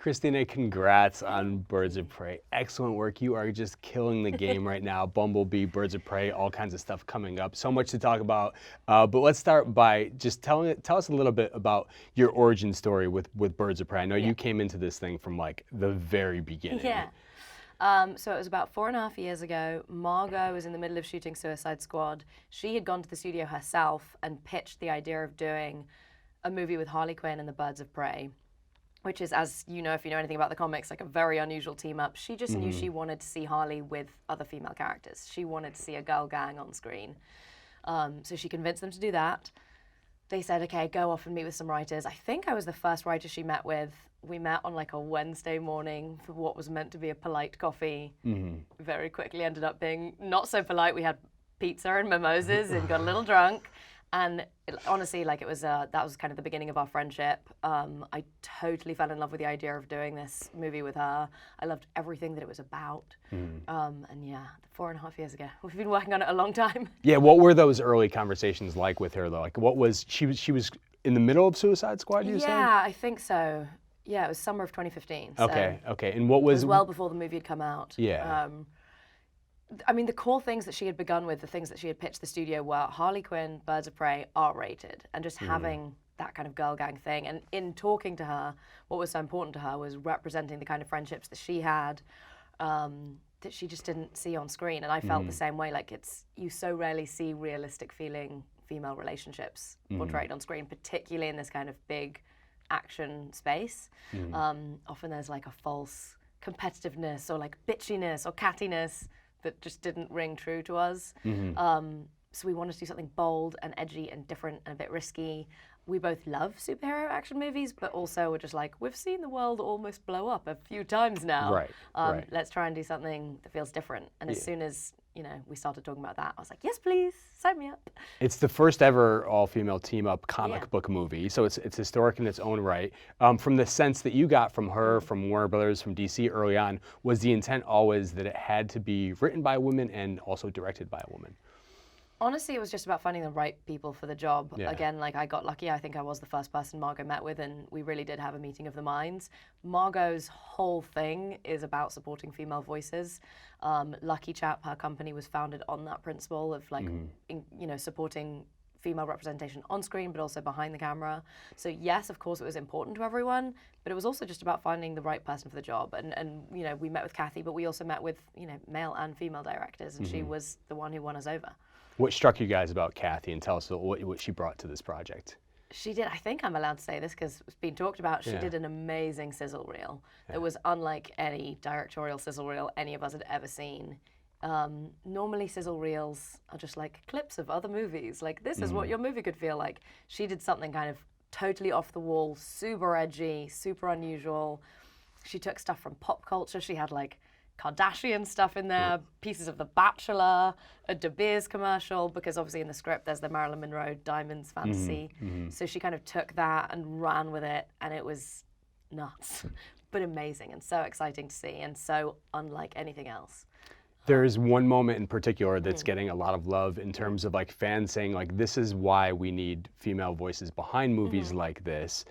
Christina, congrats on Birds of Prey. Excellent work. You are just killing the game right now. Bumblebee, Birds of Prey, all kinds of stuff coming up. So much to talk about. But let's start by just tell us a little bit about your origin story with Birds of Prey. I know you came into this thing from like the very beginning. Yeah. So it was about 4.5 years ago. Margot was in the middle of shooting Suicide Squad. She had gone to the studio herself and pitched the idea of doing a movie with Harley Quinn and the Birds of Prey, which is, as you know, if you know anything about the comics, like a very unusual team up. She just knew she wanted to see Harley with other female characters. She wanted to see a girl gang on screen. So she convinced them to do that. They said, okay, go off and meet with some writers. I think I was the first writer she met with. We met on like a Wednesday morning for what was meant to be a polite coffee. Very quickly ended up being not so polite. We had pizza and mimosas and got a little drunk. And honestly, like it was, that was kind of the beginning of our friendship. I totally fell in love with the idea of doing this movie with her. I loved everything that it was about. And yeah, 4.5 years ago. We've been working on it a long time. Yeah, what were those early conversations like with her though? Like what was, she was in the middle of Suicide Squad, you said? Yeah, I think so. Yeah, it was summer of 2015. Okay, so okay. And what was... It was well before the movie had come out. Yeah. I mean, the core things that she had begun with, the things that she had pitched the studio were Harley Quinn, Birds of Prey, R-rated, and just having that kind of girl gang thing. And in talking to her, what was so important to her was representing the kind of friendships that she had that she just didn't see on screen. And I felt the same way. Like you so rarely see realistic feeling female relationships portrayed on screen, particularly in this kind of big action space. Often there's like a false competitiveness or like bitchiness or cattiness that just didn't ring true to us. So we wanted to do something bold and edgy and different and a bit risky. We both love superhero action movies, but also we're just like, we've seen the world almost blow up a few times now. Right. Let's try and do something that feels different. And as soon as we started talking about that, I was like, yes, please, sign me up. It's the first ever all-female team-up comic book movie, so it's historic in its own right. From the sense that you got from her, from Warner Brothers, from DC early on, was the intent always that it had to be written by a woman and also directed by a woman? Honestly, it was just about finding the right people for the job. Again, like I got lucky. I think I was the first person Margot met with, and we really did have a meeting of the minds. Margot's whole thing is about supporting female voices. Lucky Chap, her company, was founded on that principle of like, supporting female representation on screen, but also behind the camera. So yes, of course, it was important to everyone, but it was also just about finding the right person for the job. And we met with Kathy, but we also met with male and female directors, and she was the one who won us over. What struck you guys about Kathy, and tell us what she brought to this project? She did, I think I'm allowed to say this because it's been talked about, she did an amazing sizzle reel. It was unlike any directorial sizzle reel any of us had ever seen. Normally sizzle reels are just like clips of other movies, like this is what your movie could feel like. She did something kind of totally off the wall, super edgy, super unusual. She took stuff from pop culture. She had like Kardashian stuff in there, pieces of The Bachelor, a De Beers commercial, because obviously in the script there's the Marilyn Monroe Diamonds fantasy. So she kind of took that and ran with it, and it was nuts, but amazing and so exciting to see and so unlike anything else. There's one moment in particular that's getting a lot of love in terms of like fans saying like, this is why we need female voices behind movies like this.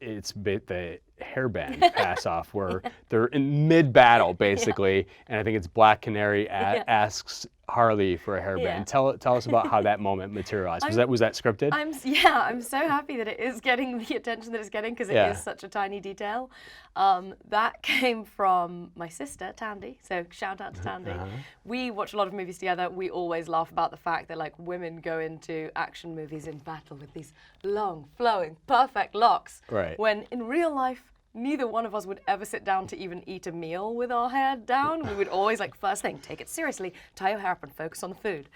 It's the hairband pass off where they're in mid-battle basically, and I think it's Black Canary asks Harley for a hairband. Tell us about how that moment materialized. Was that scripted? I'm so happy that it is getting the attention that it's getting because it is such a tiny detail. That came from my sister Tandy, so shout out to Tandy. We watch a lot of movies together. We always laugh about the fact that like women go into action movies in battle with these long, flowing, perfect locks. Right. When in real life, neither one of us would ever sit down to even eat a meal with our hair down. We would always, like, first thing, take it seriously, tie your hair up and focus on the food.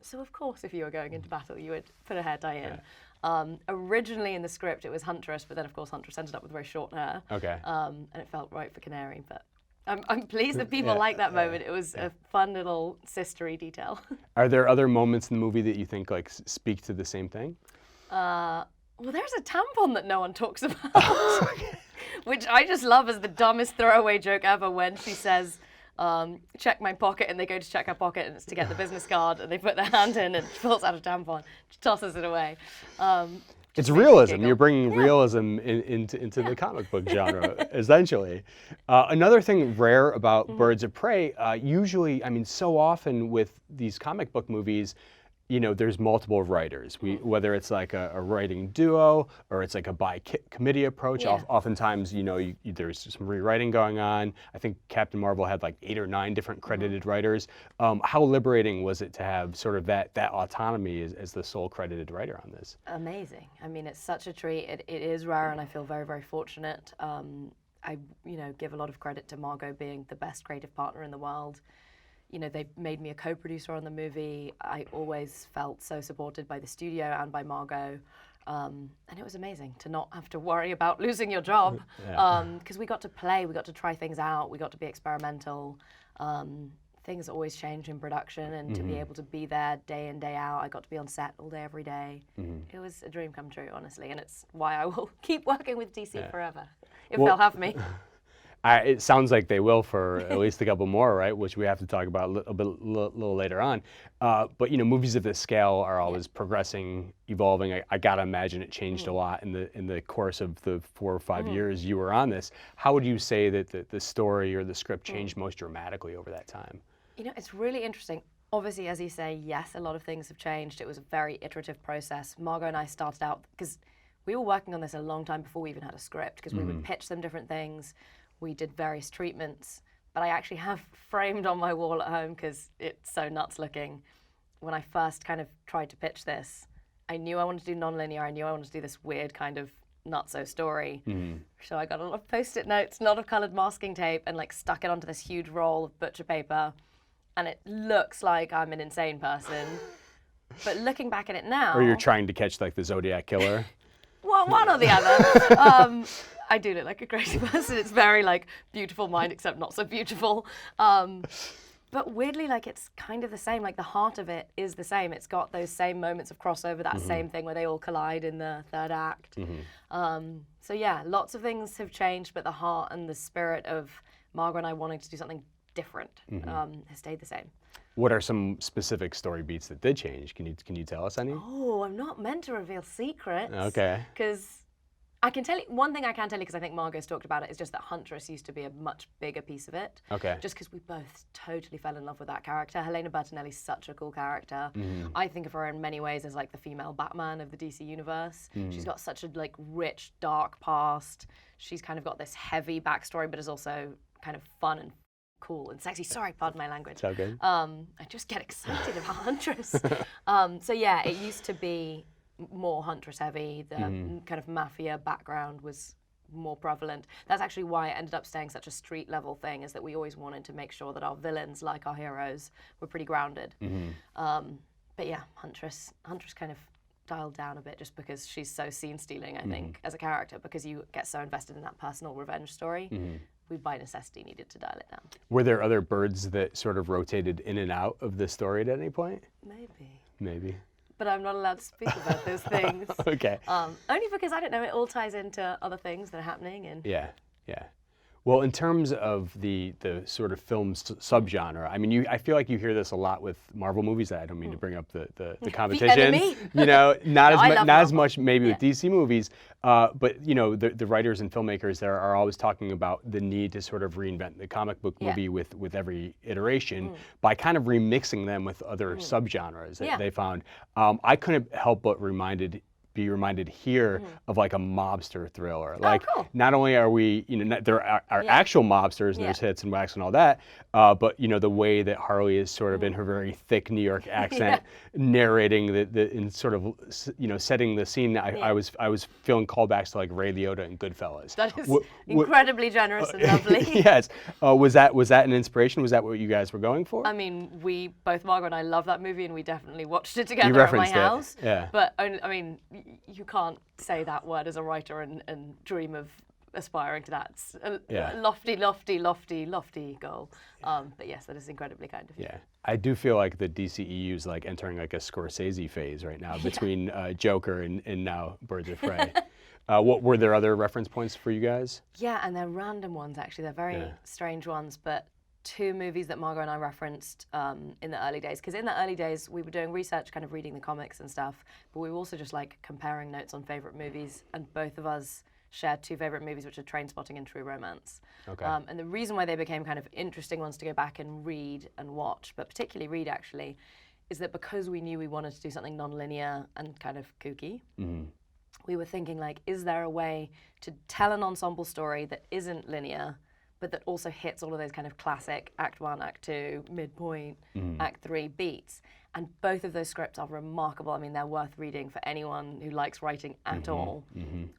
So of course, if you were going into battle, you would put a hair tie in. Originally in the script, it was Huntress, but then of course Huntress ended up with very short hair. And it felt right for Canary, but I'm pleased that people like that moment. It was a fun little sistery detail. Are there other moments in the movie that you think like speak to the same thing? Well, there's a tampon that no one talks about, which I just love as the dumbest throwaway joke ever when she says, check my pocket, and they go to check her pocket, and it's to get the business card, and they put their hand in, and she pulls out a tampon. She tosses it away. It's makes me realism. giggle. You're bringing realism into the comic book genre, essentially. Another thing rare about Birds of Prey, usually, I mean, so often with these comic book movies, there's multiple writers. Whether it's like a writing duo or it's like a by committee approach. Yeah. Oftentimes, there's some rewriting going on. I think Captain Marvel had like 8 or 9 different credited writers. How liberating was it to have sort of that autonomy as the sole credited writer on this? Amazing. I mean, it's such a treat. It is rare, and I feel very, very fortunate. I give a lot of credit to Margot being the best creative partner in the world. They made me a co-producer on the movie. I always felt so supported by the studio and by Margot. And it was amazing to not have to worry about losing your job. Because we got to play, we got to try things out, we got to be experimental. Things always change in production, and to be able to be there day in, day out, I got to be on set all day, every day. It was a dream come true, honestly. And it's why I will keep working with DC forever, if they'll have me. It sounds like they will for at least a couple more, right? Which we have to talk about a little later on. But movies of this scale are always progressing, evolving. I gotta imagine it changed a lot in the course of the 4 or 5 years you were on this. How would you say that the story or the script changed most dramatically over that time? It's really interesting. Obviously, as you say, yes, a lot of things have changed. It was a very iterative process. Margot and I started out because we were working on this a long time before we even had a script, because we would pitch them different things. We did various treatments, but I actually have framed on my wall at home, because it's so nuts looking. When I first kind of tried to pitch this, I knew I wanted to do nonlinear. I knew I wanted to do this weird kind of nutso story. So I got a lot of Post-it notes, a lot of colored masking tape, and like stuck it onto this huge roll of butcher paper. And it looks like I'm an insane person. But looking back at it now... Or you're trying to catch like the Zodiac Killer? Well, one or the other. I do look like a crazy person. It's very like beautiful mind, except not so beautiful. But weirdly, like, it's kind of the same. Like, the heart of it is the same. It's got those same moments of crossover, that same thing where they all collide in the third act. So yeah, lots of things have changed, but the heart and the spirit of Margot and I wanting to do something different has stayed the same. What are some specific story beats that did change? Can you tell us any? Oh, I'm not meant to reveal secrets. Okay. Because I can tell you, one thing I can tell you, because I think Margot's talked about it, is just that Huntress used to be a much bigger piece of it. Okay. Just because we both totally fell in love with that character. Helena Bertinelli's such a cool character. I think of her in many ways as like the female Batman of the DC universe. She's got such a like rich, dark past. She's kind of got this heavy backstory, but is also kind of fun and cool and sexy. Sorry, pardon my language. It's okay. I just get excited about Huntress. So yeah, it used to be more Huntress heavy. The kind of mafia background was more prevalent. That's actually why it ended up staying such a street level thing, is that we always wanted to make sure that our villains, like our heroes, were pretty grounded. But yeah, Huntress kind of dialed down a bit, just because she's so scene stealing, I think, as a character, because you get so invested in that personal revenge story. We by necessity needed to dial it down. Were there other birds that sort of rotated in and out of the story at any point? Maybe. But I'm not allowed to speak about those things. Okay. Only because, I don't know, it all ties into other things that are happening. And yeah. Well, in terms of the sort of film subgenre, I mean, I feel like you hear this a lot with Marvel movies. I don't mean to bring up the competition. The enemy. Not as much maybe with DC movies, but the writers and filmmakers there are always talking about the need to sort of reinvent the comic book movie with every iteration by kind of remixing them with other subgenres that they found. I couldn't help but be reminded here of like a mobster thriller. Like, not only are we, there are actual mobsters and there's hits and wax and all that, but the way that Harley is sort of in her very thick New York accent, narrating and sort of setting the scene. I was feeling callbacks to like Ray Liotta and Goodfellas. That is incredibly generous and lovely. Yes. Was that an inspiration? Was that what you guys were going for? I mean, both Margot and I love that movie, and we definitely watched it together at my house. Yeah. But you can't say that word as a writer and dream of aspiring to that. It's a lofty goal. But yes, that is incredibly kind of you. Yeah. I do feel like the DCEU is like entering like a Scorsese phase right now between Joker and now Birds of Prey. What were there other reference points for you guys? Yeah, and they're random ones actually. They're very strange ones, but two movies that Margot and I referenced in the early days. Because in the early days, we were doing research, kind of reading the comics and stuff, but we were also just like comparing notes on favorite movies, and both of us shared two favorite movies, which are Trainspotting and True Romance. Okay. And the reason why they became kind of interesting ones to go back and read and watch, but particularly read actually, is that because we knew we wanted to do something non-linear and kind of kooky, we were thinking like, is there a way to tell an ensemble story that isn't linear, but that also hits all of those kind of classic Act 1, Act 2, midpoint, Act 3 beats? And both of those scripts are remarkable. I mean, they're worth reading for anyone who likes writing at all.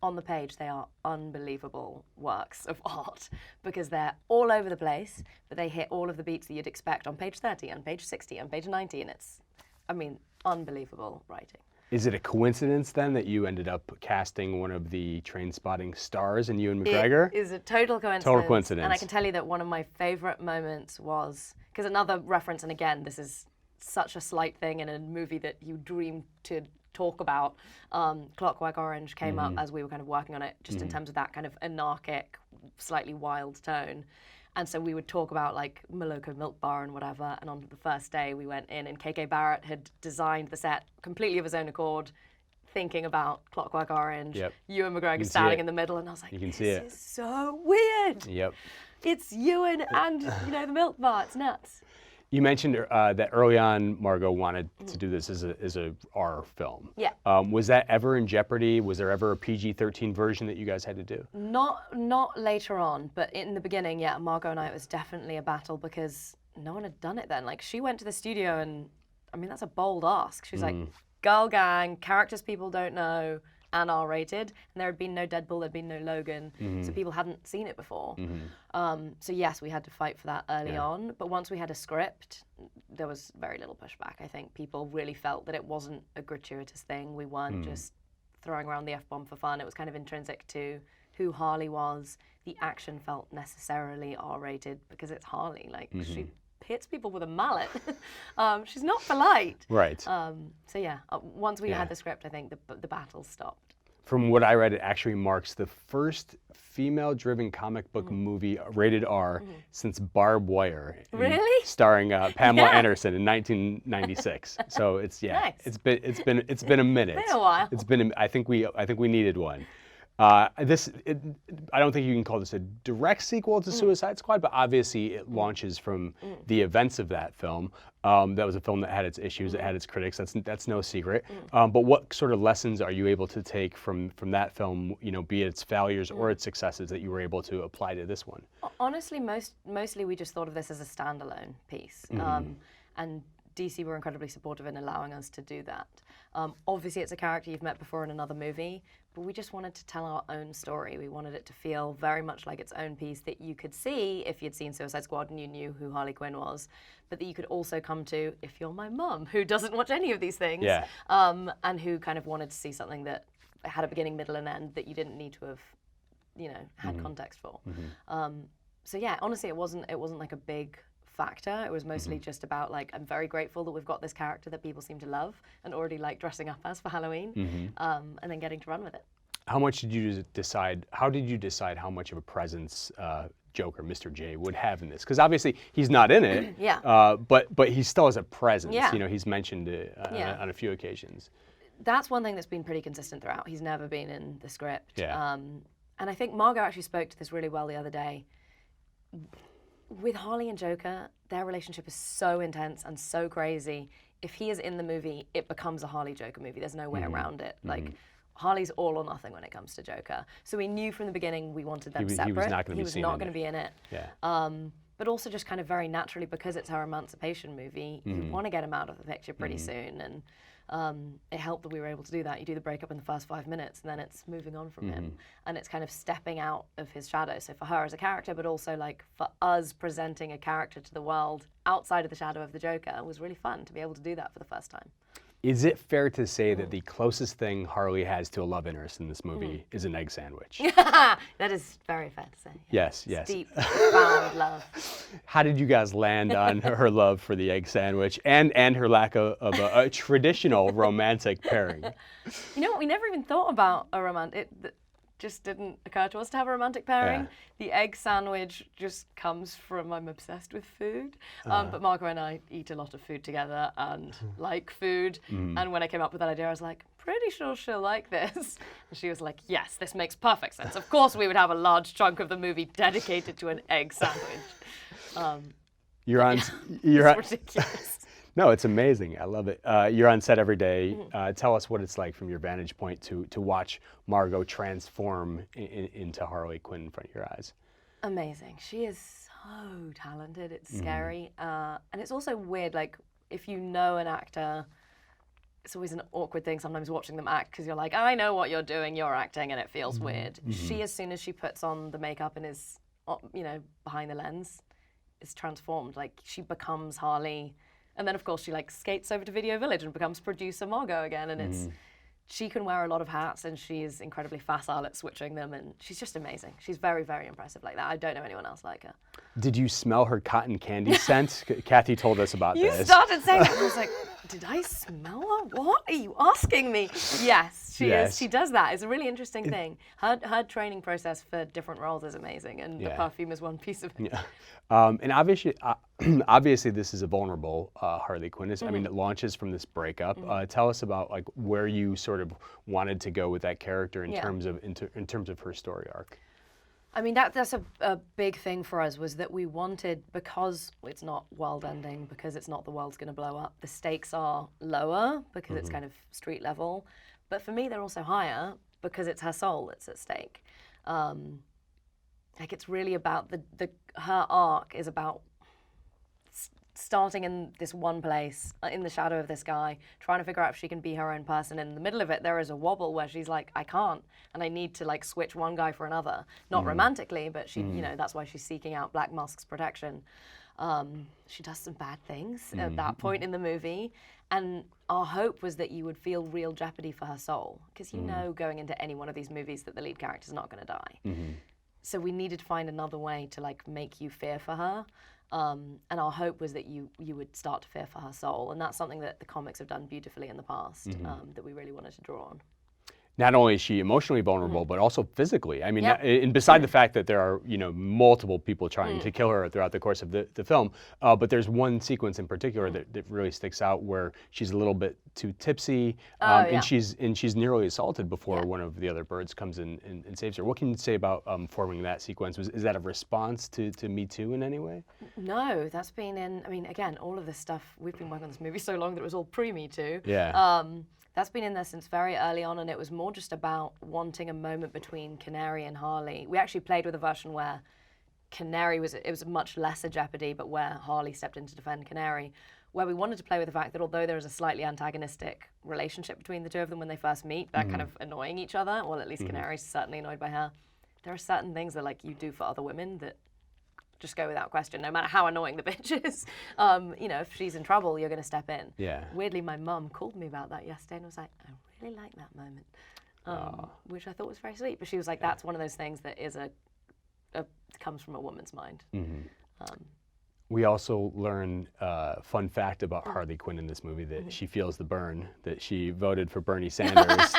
On the page, they are unbelievable works of art because they're all over the place, but they hit all of the beats that you'd expect on page 30, on page 60, on page 90, and it's, I mean, unbelievable writing. Is it a coincidence then that you ended up casting one of the Trainspotting stars in Ewan McGregor? It is a total coincidence. Total coincidence. And I can tell you that one of my favorite moments was, because another reference, and again, this is such a slight thing in a movie that you dream to talk about, Clockwork Orange came up as we were kind of working on it, just in terms of that kind of anarchic, slightly wild tone. And so we would talk about like Moloko Milk Bar and whatever, and on the first day we went in and KK Barrett had designed the set completely of his own accord, thinking about Clockwork Orange, Ewan McGregor standing in the middle, and I was like, this is so weird. It's Ewan and, you know, the Milk Bar, it's nuts. You mentioned that early on, Margot wanted to do this as a R film. Was that ever in jeopardy? Was there ever a PG-13 version that you guys had to do? Not later on, but in the beginning, yeah, Margot and I, it was definitely a battle because no one had done it then. Like, she went to the studio and, I mean, that's a bold ask. She was like, girl gang, characters people don't know, and R-rated, and there had been no Deadpool, there'd been no Logan, so people hadn't seen it before. So yes, we had to fight for that early on, but once we had a script, there was very little pushback. I think people really felt that it wasn't a gratuitous thing. We weren't just throwing around the F-bomb for fun. It was kind of intrinsic to who Harley was. The action felt necessarily R-rated because it's Harley. Like, she hits people with a mallet. She's not polite. Right. So yeah, once we had the script, I think the battle stopped. From what I read, it actually marks the first female-driven comic book movie rated R since Barb Wire. Really? Starring Pamela Anderson in 1996. So it's Nice. it's been a minute. It's been a while. I think we needed one. I don't think you can call this a direct sequel to Suicide Squad, but obviously it launches from the events of that film. That was a film that had its issues, it had its critics. That's no secret. But what sort of lessons are you able to take from that film? You know, be it its failures or its successes that you were able to apply to this one. Honestly, mostly we just thought of this as a standalone piece, and DC were incredibly supportive in allowing us to do that. Obviously, it's a character you've met before in another movie, but we just wanted to tell our own story. We wanted it to feel very much like its own piece that you could see if you'd seen Suicide Squad and you knew who Harley Quinn was, but that you could also come to if you're my mum, who doesn't watch any of these things, and who kind of wanted to see something that had a beginning, middle, and end that you didn't need to have, you know, had context for. So yeah, honestly, it wasn't like a big factor. It was mostly just about like, I'm very grateful that we've got this character that people seem to love and already like dressing up as for Halloween, and then getting to run with it. How did you decide how much of a presence Joker, Mr. J, would have in this? Because obviously he's not in it, but he still has a presence. You know, he's mentioned it on a few occasions. That's one thing that's been pretty consistent throughout. He's never been in the script. And I think Margot actually spoke to this really well the other day. With Harley and Joker, their relationship is so intense and so crazy. If he is in the movie, it becomes a Harley Joker movie. There's no way around it. Like, Harley's all or nothing when it comes to Joker. So we knew from the beginning we wanted them separate. He was not going to be in it. But also just kind of very naturally, because it's her emancipation movie, you want to get him out of the picture pretty soon. And it helped that we were able to do that. You do the breakup in the first 5 minutes, and then it's moving on from him. And it's kind of stepping out of his shadow. So for her as a character, but also like for us presenting a character to the world outside of the shadow of the Joker, it was really fun to be able to do that for the first time. Is it fair to say that the closest thing Harley has to a love interest in this movie is an egg sandwich? That is very fair to say. Yes. Deep, profound love. How did you guys land on her love for the egg sandwich and her lack of a traditional romantic pairing? You know what? We never even thought about a romantic. just didn't occur to us to have a romantic pairing. The egg sandwich just comes from I'm obsessed with food. But Margot and I eat a lot of food together and like food. And when I came up with that idea, I was like, pretty sure she'll like this. And she was like, yes, this makes perfect sense. Of course we would have a large chunk of the movie dedicated to an egg sandwich. It's Ridiculous. No, it's amazing. I love it. You're on set every day. Tell us what it's like from your vantage point to watch Margot transform into Harley Quinn in front of your eyes. Amazing. She is so talented. It's scary. And it's also weird, like, if you know an actor, it's always an awkward thing sometimes watching them act because you're like, I know what you're doing, you're acting, and it feels weird. She, as soon as she puts on the makeup and is, behind the lens, is transformed. Like, she becomes Harley. And then, of course, she like skates over to Video Village and becomes producer Margot again. And she can wear a lot of hats, and she's incredibly facile at switching them. And she's just amazing. She's very, very impressive like that. I don't know anyone else like her. Did you smell her cotton candy scent? Kathy told us about this. You started saying that. I was like, did I smell her? What are you asking me? Yes, she is. She does that. It's a really interesting thing. Her training process for different roles is amazing, and the perfume is one piece of it. And obviously, this is a vulnerable Harley Quinn. I mean, it launches from this breakup. Tell us about like where you sort of wanted to go with that character in terms of her story arc. I mean, that's a big thing for us, was that we wanted, because it's not world-ending, because it's not the world's going to blow up, the stakes are lower because it's kind of street level. But for me, they're also higher because it's her soul that's at stake. Like, it's really about her arc is about starting in this one place, in the shadow of this guy, trying to figure out if she can be her own person. In the middle of it, there is a wobble where she's like, I can't, and I need to like switch one guy for another. Not romantically, but she, that's why she's seeking out Black Mask's protection. She does some bad things at that point in the movie, and our hope was that you would feel real jeopardy for her soul, because you know going into any one of these movies that the lead character's not going to die. So we needed to find another way to like make you fear for her. And our hope was that you would start to fear for her soul. And that's something that the comics have done beautifully in the past, that we really wanted to draw on. Not only is she emotionally vulnerable, but also physically. I mean, and beside the fact that there are, multiple people trying to kill her throughout the course of the film, but there's one sequence in particular that really sticks out where she's a little bit too tipsy, and she's nearly assaulted before one of the other birds comes in and saves her. What can you say about forming that sequence? Is that a response to Me Too in any way? No, that's been in, I mean, again, all of this stuff, we've been working on this movie so long that it was all pre-Me Too. That's been in there since very early on, and it was more just about wanting a moment between Canary and Harley. We actually played with a version where Canary was much lesser jeopardy, but where Harley stepped in to defend Canary, where we wanted to play with the fact that although there is a slightly antagonistic relationship between the two of them when they first meet, they're kind of annoying each other, well, at least Canary's certainly annoyed by her. There are certain things that like you do for other women that just go without question, no matter how annoying the bitch is. If she's in trouble, you're going to step in. Weirdly, my mum called me about that yesterday and was like, I really like that moment, which I thought was very sweet. But she was like, that's one of those things that is comes from a woman's mind. We also learn a fun fact about Harley Quinn in this movie, that she feels the burn, that she voted for Bernie Sanders.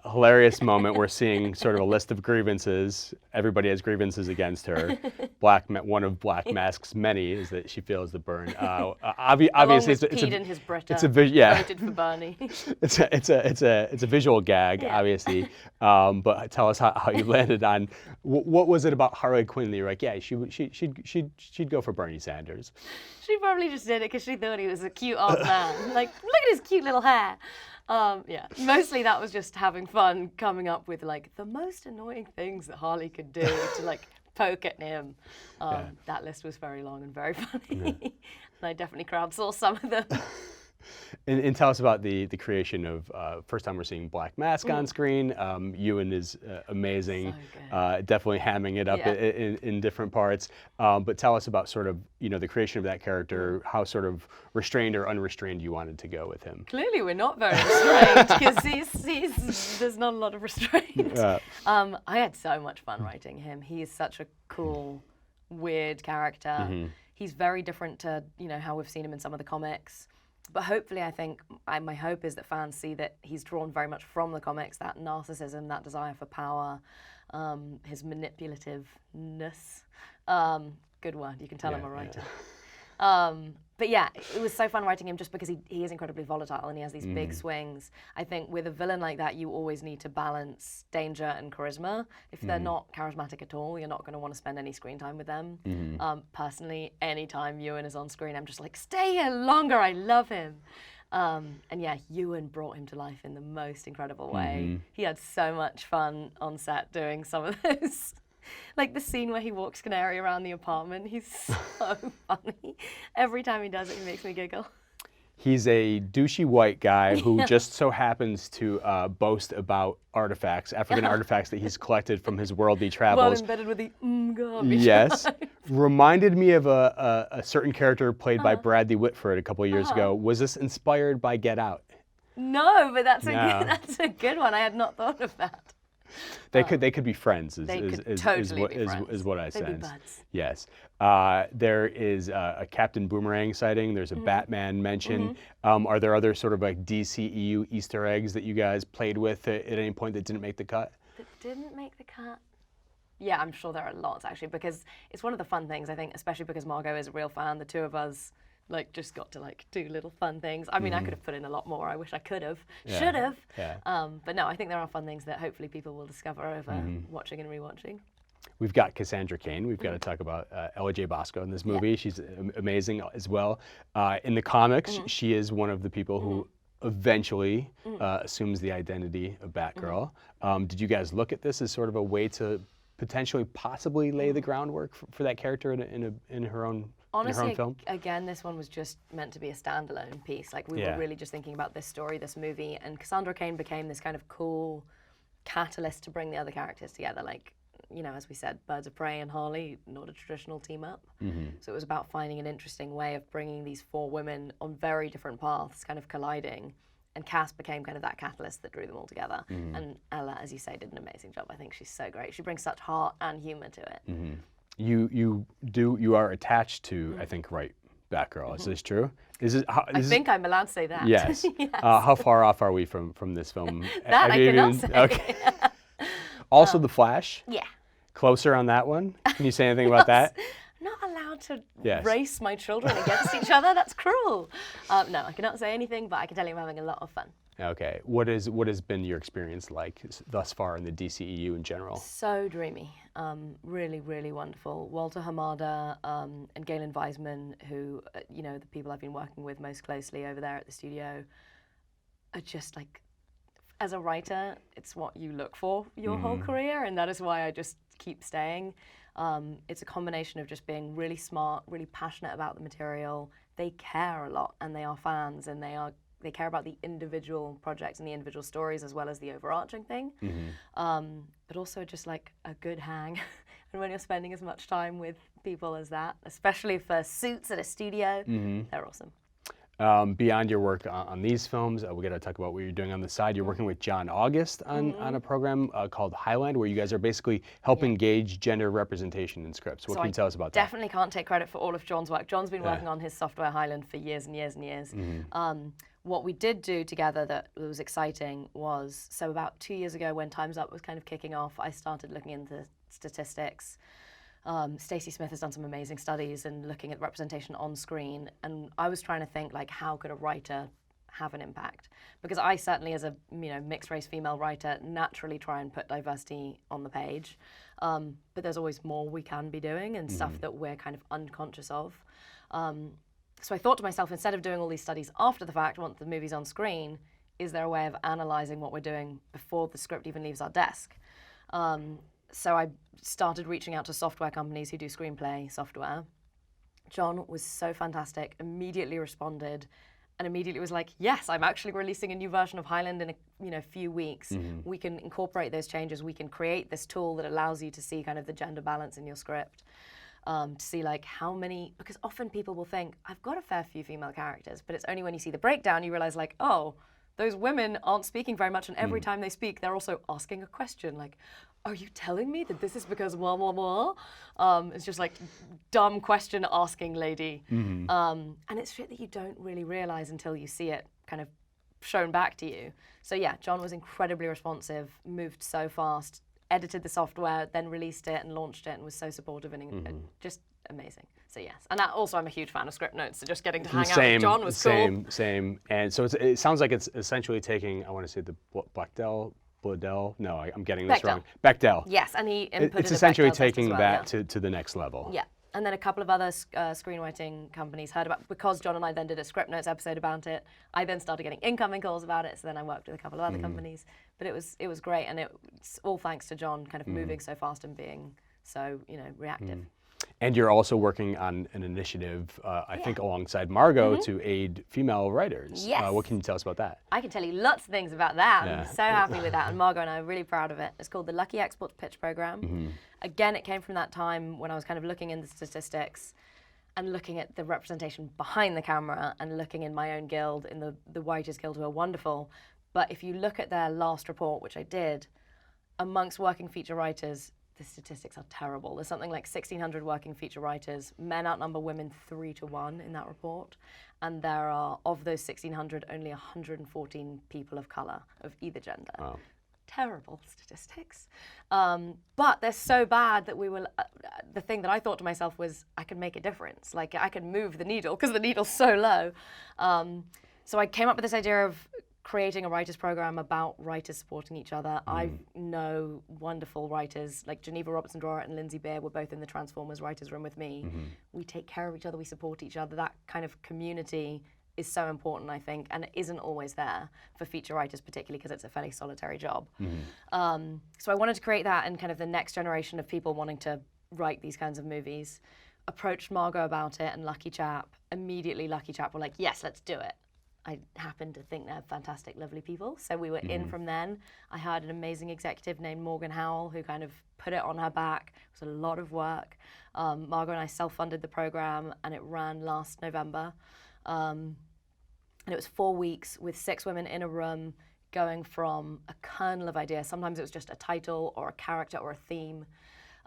Hilarious moment. We're seeing sort of a list of grievances. Everybody has grievances against her. One of Black Mask's many is that she feels the burn. Obviously, in his Brita, voted for Bernie. it's a visual gag, obviously. But tell us how you landed on what was it about Harley Quinn that you're like, yeah, she'd go for Bernie Sanders. She probably just did it because she thought he was a cute old man. Like, look at his cute little hair. Mostly that was just having fun coming up with like the most annoying things that Harley could do to like poke at him. That list was very long and very funny. And I definitely crowdsourced some of them. And tell us about the creation of, first time we're seeing Black Mask on screen. Ewan is amazing, so definitely hamming it up in different parts. But tell us about sort of, the creation of that character, how sort of restrained or unrestrained you wanted to go with him. Clearly we're not very restrained because there's not a lot of restraint. I had so much fun writing him. He is such a cool, weird character. He's very different to, how we've seen him in some of the comics. But hopefully, I think my hope is that fans see that he's drawn very much from the comics, that narcissism, that desire for power, his manipulativeness. Good word. You can tell I'm a writer. But yeah, it was so fun writing him just because he is incredibly volatile and he has these big swings. I think with a villain like that, you always need to balance danger and charisma. If they're not charismatic at all, you're not going to want to spend any screen time with them. Personally, anytime Ewan is on screen, I'm just like, stay here longer, I love him. And yeah, Ewan brought him to life in the most incredible way. He had so much fun on set doing some of those. Like the scene where he walks Canary around the apartment, he's so funny. Every time he does it, he makes me giggle. He's a douchey white guy who just so happens to boast about artifacts, African artifacts that he's collected from his worldly travels. Well embedded with the garbage. Yes. Reminded me of a certain character played by Bradley Whitford a couple of years ago. Was this inspired by Get Out? No, but that's a good one. I had not thought of that. They could be friends. Is what I They'd be sense. buds. Yes. There is a Captain Boomerang sighting. There's a Batman mention. Are there other sort of like DCEU Easter eggs that you guys played with at any point that didn't make the cut? That didn't make the cut? Yeah, I'm sure there are lots actually, because it's one of the fun things, I think, especially because Margot is a real fan. The two of us like just got to like do little fun things. I mean, I could have put in a lot more. I wish I could have, should have. Yeah. But no, I think there are fun things that hopefully people will discover over watching and rewatching. We've got Cassandra Cain. We've got to talk about Ella J. Bosco in this movie. She's amazing as well. In the comics, she is one of the people who eventually assumes the identity of Batgirl. Did you guys look at this as sort of a way to potentially, possibly lay the groundwork for that character in her own? Honestly, film? Again, this one was just meant to be a standalone piece. Like we were really just thinking about this story, this movie, and Cassandra Cain became this kind of cool catalyst to bring the other characters together. Like, you know, as we said, Birds of Prey and Harley, not a traditional team up. So it was about finding an interesting way of bringing these four women on very different paths, kind of colliding. And Cass became kind of that catalyst that drew them all together. And Ella, as you say, did an amazing job. I think she's so great. She brings such heart and humor to it. You are attached to, I think, Batgirl. Is this true? I think I'm allowed to say that. Yes. Yes. How far off are we from this film? That I cannot say. Okay. Also, The Flash. Yeah. Closer on that one. Can you say anything about that? I'm not allowed to Yes. race my children against each other. That's cruel. No, I cannot say anything, but I can tell you I'm having a lot of fun. Okay. What has been your experience like thus far in the DCEU in general? So dreamy. Really, really wonderful. Walter Hamada and Galen Weisman, who, you know, the people I've been working with most closely over there at the studio, are just like, as a writer, it's what you look for your whole career, and that is why I just keep staying. It's a combination of just being really smart, really passionate about the material. They care a lot, and they are fans, and they care about the individual projects and the individual stories as well as the overarching thing. But also just like a good hang. And when you're spending as much time with people as that, especially for suits at a studio, they're awesome. Beyond your work on these films, we got to talk about what you're doing on the side. You're working with John August on a program called Highland, where you guys are basically helping gauge gender representation in scripts. What can you tell us about that? Definitely can't take credit for all of John's work. John's been working on his software Highland for years and years and years. What we did do together that was exciting was, so about 2 years ago when Time's Up was kind of kicking off, I started looking into statistics. Stacey Smith has done some amazing studies and looking at representation on screen, and I was trying to think like, how could a writer have an impact? Because I certainly, as a mixed race female writer, naturally try and put diversity on the page, but there's always more we can be doing and stuff that we're kind of unconscious of. So I thought to myself, instead of doing all these studies after the fact, once the movie's on screen, is there a way of analysing what we're doing before the script even leaves our desk? So I started reaching out to software companies who do screenplay software. John was so fantastic, immediately responded, and immediately was like, yes, I'm actually releasing a new version of Highland in a few weeks. We can incorporate those changes. We can create this tool that allows you to see kind of the gender balance in your script. To see like how many, because often people will think, I've got a fair few female characters, but it's only when you see the breakdown you realize like, oh, those women aren't speaking very much, and every time they speak, they're also asking a question, like, are you telling me that this is because blah, blah, blah? It's just like, dumb question asking lady. And it's shit that you don't really realize until you see it kind of shown back to you. So yeah, John was incredibly responsive, moved so fast, edited the software, then released it and launched it, and was so supportive and just amazing. So yes, and also I'm a huge fan of script notes, so just getting to hang out with John was cool. Same. And so it sounds like it's essentially taking, I want to say the Bechdel. No, I'm getting this wrong. Bechdel. Yes, and he inputted it's essentially a Bechdel test taking as well, that to the next level. Yeah, and then a couple of other screenwriting companies heard about, because John and I then did a script notes episode about it. I then started getting incoming calls about it, so then I worked with a couple of other companies. But it was great, and it's all thanks to John kind of moving so fast and being so reactive. And you're also working on an initiative, I think, alongside Margot to aid female writers. Yes. What can you tell us about that? I can tell you lots of things about that. Yeah. I'm so happy with that, and Margot and I are really proud of it. It's called the Lucky Exports Pitch Program. Again, it came from that time when I was kind of looking into statistics and looking at the representation behind the camera and looking in my own guild, in the Writers Guild, who are wonderful. But if you look at their last report, which I did, amongst working feature writers, the statistics are terrible. There's something like 1,600 working feature writers. Men outnumber women 3 to 1 in that report. And there are, of those 1,600, only 114 people of color of either gender. Wow. Terrible statistics. But they're so bad that the thing that I thought to myself was, I can make a difference. Like, I can move the needle, because the needle's so low. So I came up with this idea of creating a writers program about writers supporting each other. I know wonderful writers like Geneva Robertson-Drawett and Lindsay Beer were both in the Transformers writers room with me. We take care of each other, we support each other. That kind of community is so important, I think, and it isn't always there for feature writers, particularly because it's a fairly solitary job. So I wanted to create that, and kind of the next generation of people wanting to write these kinds of movies. Approached Margot about it, and Lucky Chap. Immediately Lucky Chap were like, yes, let's do it. I happen to think they're fantastic, lovely people. So we were in from then. I hired an amazing executive named Morgan Howell, who kind of put it on her back. It was a lot of work. Margot and I self-funded the program, and it ran last November. And it was 4 weeks with 6 women in a room, going from a kernel of ideas. Sometimes it was just a title or a character or a theme,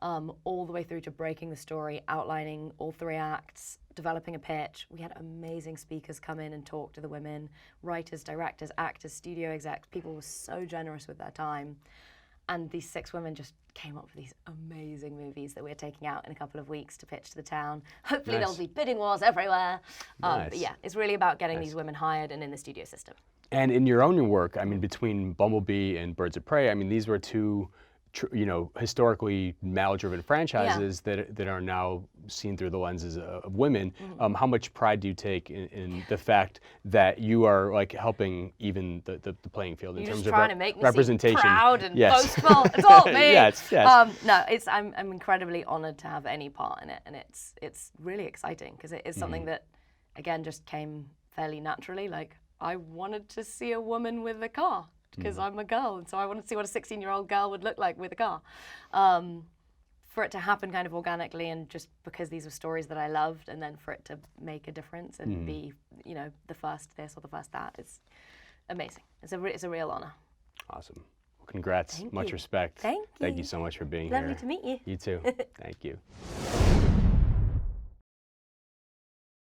all the way through to breaking the story, outlining all 3 acts, developing a pitch. We had amazing speakers come in and talk to the women, writers, directors, actors, studio execs. People were so generous with their time. And these 6 women just came up with these amazing movies that we're taking out in a couple of weeks to pitch to the town. Hopefully there'll be bidding wars everywhere. But yeah, it's really about getting these women hired and in the studio system. And in your own work, I mean, between Bumblebee and Birds of Prey, I mean, these were 2 historically male-driven franchises that are now seen through the lenses of women. How much pride do you take in the fact that you are like helping even the playing field in terms of representation? Seem proud and boastful. It's all me. Yes. No, I'm incredibly honored to have any part in it, and it's really exciting because it is something that, again, just came fairly naturally. Like, I wanted to see a woman with a car, because I'm a girl, and so I wanted to see what a 16-year-old girl would look like with a car. For it to happen kind of organically, and just because these were stories that I loved, and then for it to make a difference and be, the first this or the first that, it's amazing. It's a real honor. Awesome. Well, congrats. Much respect. Thank you. Thank you so much for being here. Lovely to meet you. You too. Thank you.